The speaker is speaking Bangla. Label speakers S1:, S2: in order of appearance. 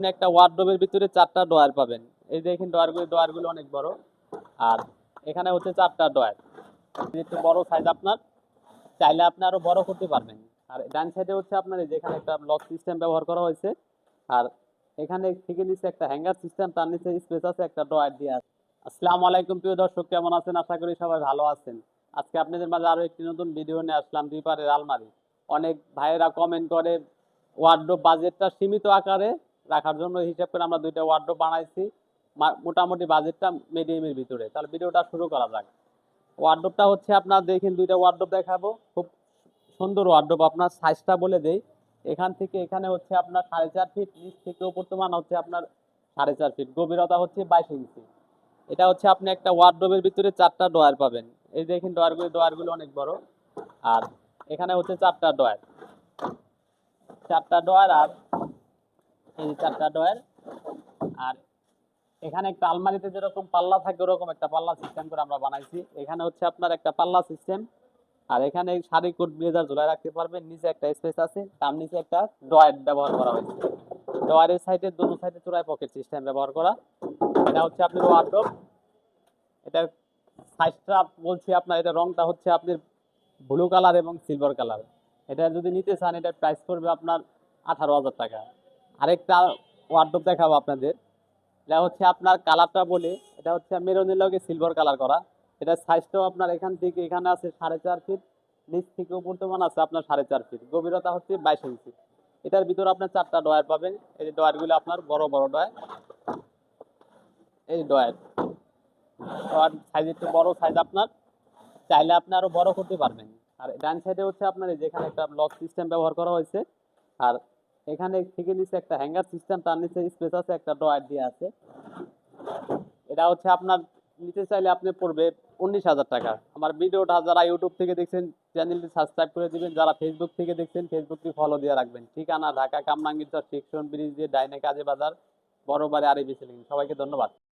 S1: আপনি একটা ওয়ার্ডরোবের ভিতরে 4টা ড্রয়ার পাবেন। এই দেখেন ড্রয়ারগুলো অনেক বড়। আর এখানে হচ্ছে 4টা ড্রয়ার। একটু বড় সাইজ আপনার, চাইলে আপনি আরো বড় করতে পারবেন। আর ডান সাইডে হচ্ছে আপনার এই যে এখানে একটা লক সিস্টেম ব্যবহার করা হয়েছে। আর এখানে থেকে নিচে একটা হ্যাঙ্গার সিস্টেম, তার নিচে স্পেস আছে, একটা ড্রয়ার দিয়ে আছে। আসসালামু আলাইকুম প্রিয় দর্শক, কেমন আছেন? আশা করি সবাই ভালো আছেন। আজকে আপনাদের মাঝে আরো একটি নতুন ভিডিও নিয়ে আসলাম, দুই পারের আলমারি। অনেক ভাইয়েরা কমেন্ট করে ওয়ার্ডরোব বাজেটটা সীমিত আকারে রাখার জন্য হিসাব করে আমরা দুইটা ওয়ার্ডরোব বানাইছি, মোটামুটি বাজেটটা মিডিয়ামের ভিতরে। তাহলে ভিডিওটা শুরু করা যাক। ওয়ার্ডরোবটা হচ্ছে আপনার দেখেন, দুইটা ওয়ার্ডরোব দেখাবো। খুব সুন্দর ওয়ার্ডরোব। আপনার সাইজটা বলে দেই, এখান থেকে এখানে হচ্ছে আপনার 4.5 ফিট, নিচ থেকে উপর মান হচ্ছে আপনার 4.5 ফিট, গভীরতা হচ্ছে 22 ইঞ্চি। এটা হচ্ছে আপনি একটা ওয়ার্ডরোবের ভিতরে 4টা ড্রয়ার পাবেন। এই দেখেন ড্রয়ারগুলো অনেক বড়। আর এখানে হচ্ছে 4টা ড্রয়ার আর এই 4টা ড্রয়ার। আর এখানে একটা আলমারিতে যেরকম পাল্লা থাকে ওরকম একটা পাল্লা সিস্টেম করে আমরা বানাইছি। এখানে হচ্ছে আপনার একটা পাল্লা সিস্টেম। আর এখানে শাড়ি কোট ব্লেজার ঝুলায় রাখতে পারবেন। নিচে একটা স্পেস আছে, তার নিচে একটা ড্রয়ার ব্যবহার করা হয়েছে। ড্রয়ারের সাইডে দুটো সাইডে চূড়ায় পকেট সিস্টেম ব্যবহার করা। এটা হচ্ছে আপনার ওয়ার্ডরোব। এটার সাইজটা বলছি আপনার, এটা রংটা হচ্ছে আপনার ব্লু কালার এবং সিলভার কালার। এটা যদি নিতে চান এটার প্রাইস পড়বে আপনার 18,000 টাকা। আরেকটা ওয়ার্ডরোব দেখাবো আপনাদের। এটা হচ্ছে আপনার কালারটা বলে, এটা হচ্ছে মেরুনের লগে সিলভার কালার করা। এটার সাইজটাও আপনার এখান থেকে এখানে আছে 4.5 ফিট, নিচ থেকে উপর মান আছে আপনার 4.5 ফিট, গভীরতা হচ্ছে 22 ইঞ্চি। এটার ভিতরে আপনার 4টা ড্রয়ার পাবেন। এই যে ড্রয়ারগুলো আপনার বড় বড় ড্রয়ার। এই ড্রয়ার ড্রয়ার সাইজ একটু বড় সাইজ আপনার, চাইলে আপনি আরো বড় করতে পারবেন। আর ডান সাইডে হচ্ছে আপনার এই যেখানে একটা লক সিস্টেম ব্যবহার করা হয়েছে। আর এখানে থেকে নিচে একটা হ্যাঙ্গার সিস্টেম, তার নিচে স্পেস আছে, একটা ড্রয়ার দিয়ে আছে। এটা হচ্ছে আপনার নিতে চাইলে আপনি পড়বে 19,000 টাকা। আমার ভিডিওটা যারা ইউটিউব থেকে দেখছেন চ্যানেলটি সাবস্ক্রাইব করে দিবেন, যারা ফেসবুক থেকে দেখছেন ফেসবুকটি ফলো দিয়ে রাখবেন। ঠিকানা ঢাকা কামরাঙ্গীরচর সেকশন ব্রিজ দিয়ে ডাইনে কাজী বাজার, বড় বাড়ি আরবি সিলিং। সবাইকে ধন্যবাদ।